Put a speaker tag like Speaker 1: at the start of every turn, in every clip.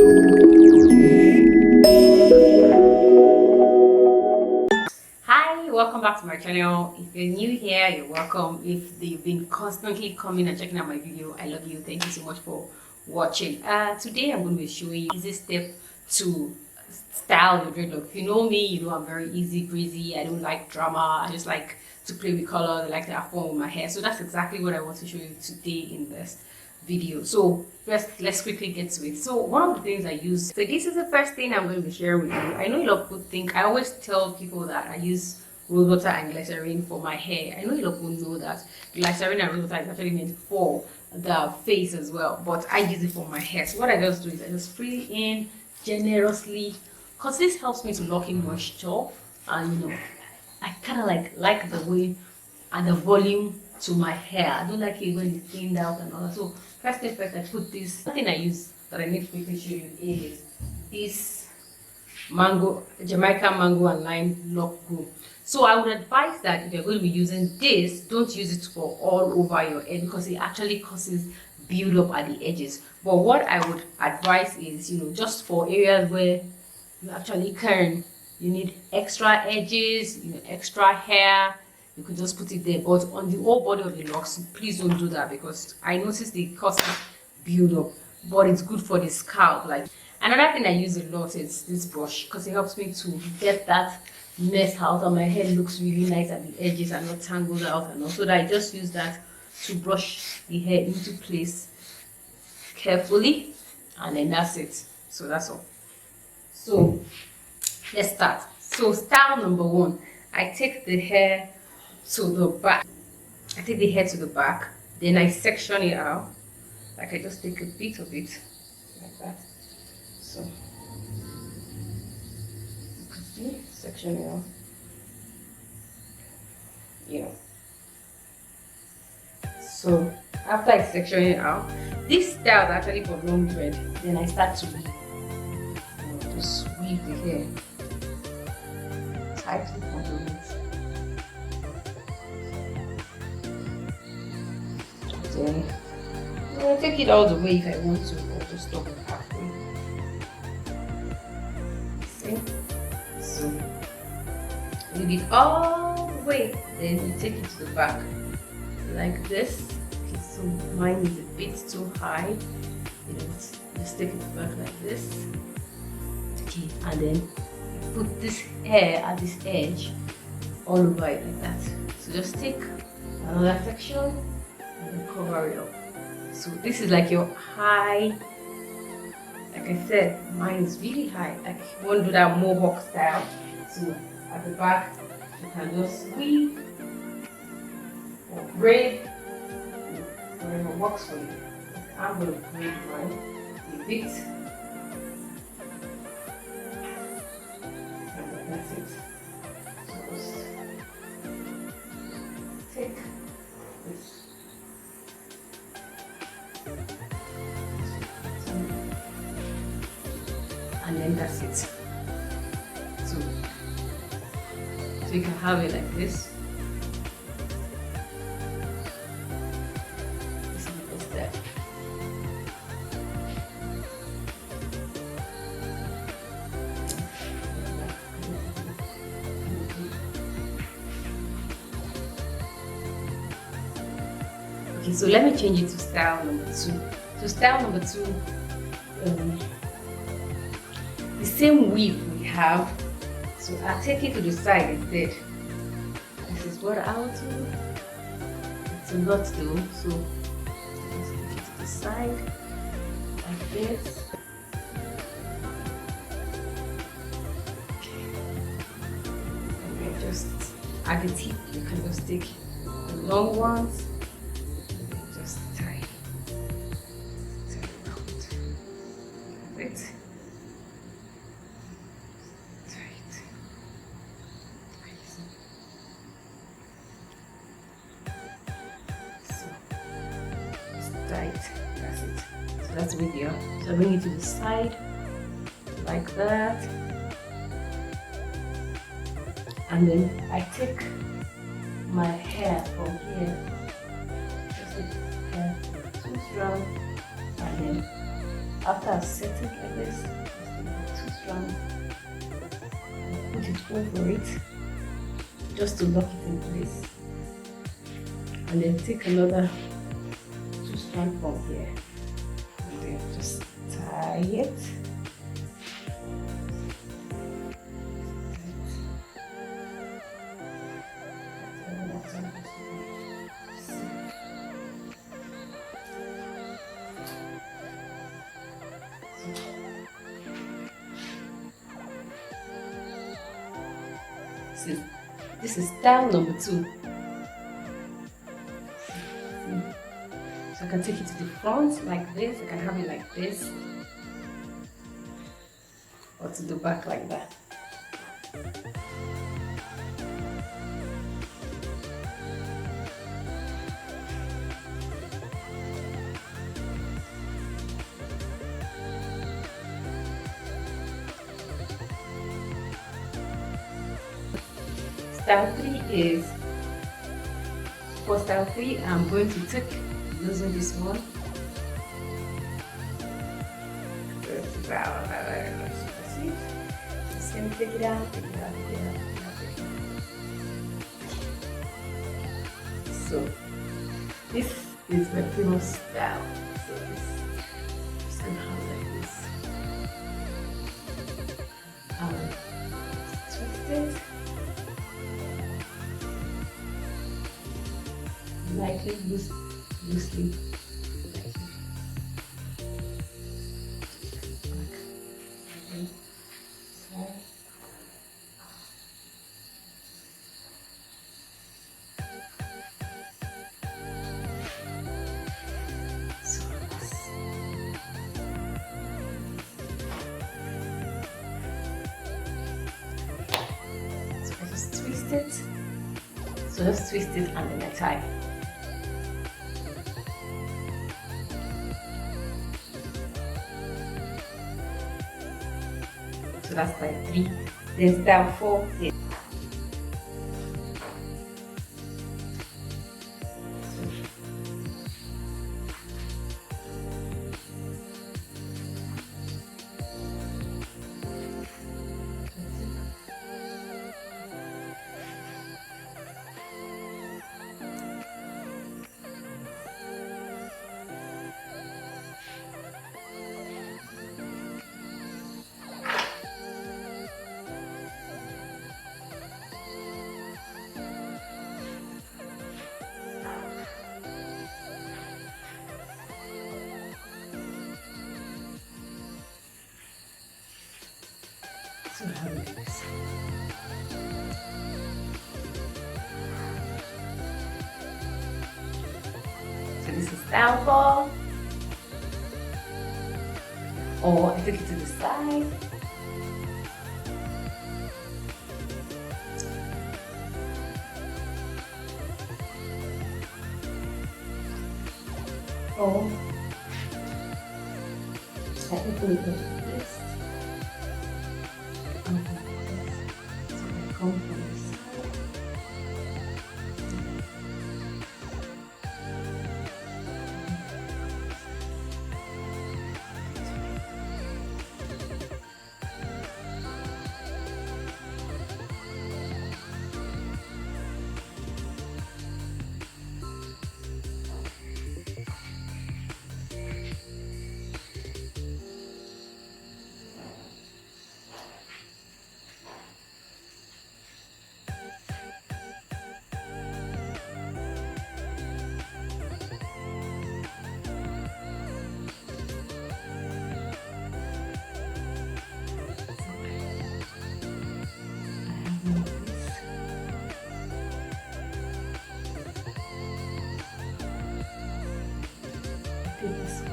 Speaker 1: Hi, welcome back to my channel. If you're new here, you're welcome. If you've been constantly coming and checking out my video, I love you. Thank you so much for watching. Today I'm going to be showing you easy step to style your dreadlock. If you know me, you know I'm very easy breezy. I don't like drama. I just like to play with color. I like to have fun with my hair. So that's exactly what I want to show you today in this video. So first, let's quickly get to it. So one of the things I use, so this is the first thing I'm going to be sharing with you. I know a lot of people think, I always tell people that I use rose water and glycerin for my hair. I know a lot of people know that glycerin and rose water is actually meant for the face as well, but I use it for my hair. So what I just do is I just spray it in generously, because this helps me to lock in moisture, and you know, I kind of like the way and the volume to my hair. I don't like it when it's thinned out and all that. So first thing first, I put this. One thing I use that I need to quickly show you is this Jamaican mango and lime lock glue. So I would advise that if you're going to be using this, don't use it for all over your hair, because it actually causes build up at the edges. But what I would advise is, you know, just for areas where you actually can, you need extra edges, you know, extra hair, you could just put it there. But on the whole body of the locks, please don't do that, because I noticed it causes build up, but it's good for the scalp. Like, another thing I use a lot is this brush, because it helps me to get that mess out, and my hair looks really nice at the edges and not tangled out, and also that I just use that to brush the hair into place carefully, and then that's it. So that's all. So let's start. So style number one, I take the hair to the back. Then I section it out. Like, I just take a bit of it like that. So you can see, section it out. Yeah. So after I section it out, this style is actually for long dread. Then I start to weave. You know, just weave the hair tightly from the roots. Then I take it all the way if I want to, or just stop it halfway. See? So leave it all the way, then you take it to the back like this. Okay, so mine is a bit too high. You know, just take it back like this. Okay, and then you put this hair at this edge all over it like that. So just take another section and cover it up. So this is like your high. Like I said, mine is really high. Like, you want to do that mohawk style. So at the back, you can just weave or braid, whatever works for you. I'm going to braid mine a bit, and that's it. So just take this. And then that's it. So you can have it like this. This is the first step. Okay, so let me change it to style number two. So style number two, the same weave we have, so I'll take it to the side instead. This is what I'll do. It's a lot though, so just take it to the side like this. Okay. And then just at the tip, you can just take the long ones. Just tie it out. That's it. Tight. That's it. So that's the video. So I bring it to the side like that, and then I take my hair from here, just take hair too strong, and then After I set it like this, just two strands, put it over it just to lock it in place, and then take another two strands from here and then just tie it. See, this is style number 2. So I can take it to the front like this, I can have it like this, or to the back like that. Style 3 is, for style 3, I'm going to take using this one. Just gonna take it out, take it out, take it out, take it out, take it out. So this is my famous style. So this is gonna have like this. Twist it. Lightly, loosely. So I just twist it. So just twist it and then I tie. So that's style 3. Then style 4 is so how do this? So this is style 4. Or I take it to the side. Or I can put it like this. So I come from this side. This one.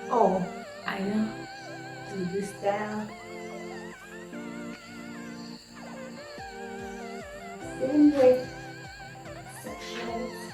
Speaker 1: Oh, I know. Do this down. Same with sexual styles.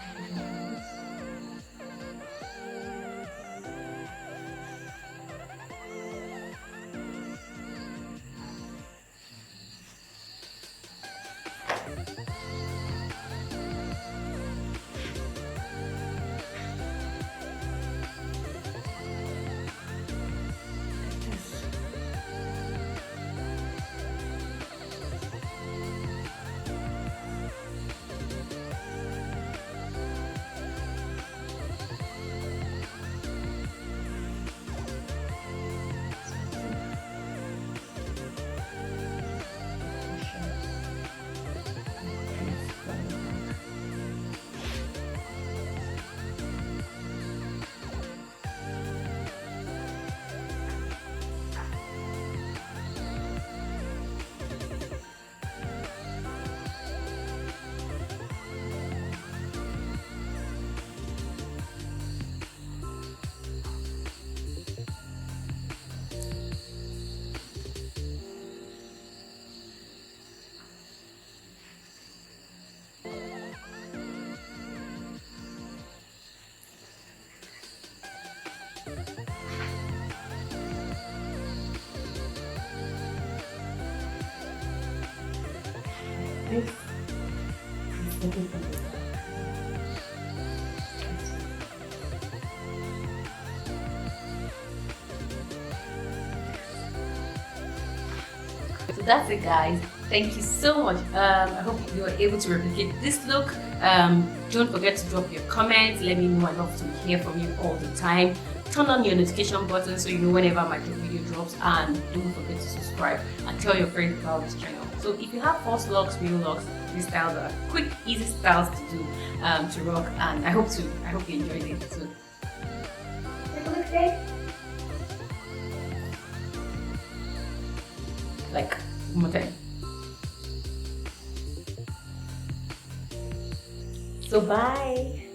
Speaker 1: This is taken from the So that's it, guys. Thank you so much. I hope you were able to replicate this look. Don't forget to drop your comments. Let me know. I love to hear from you all the time. Turn on your notification button so you know whenever my video drops, and don't forget to subscribe and tell your friends about this channel. So if you have false locks, real locks, these styles are quick, easy styles to do, to rock, and I hope you enjoyed it. So have a good day. Like one more time. So bye.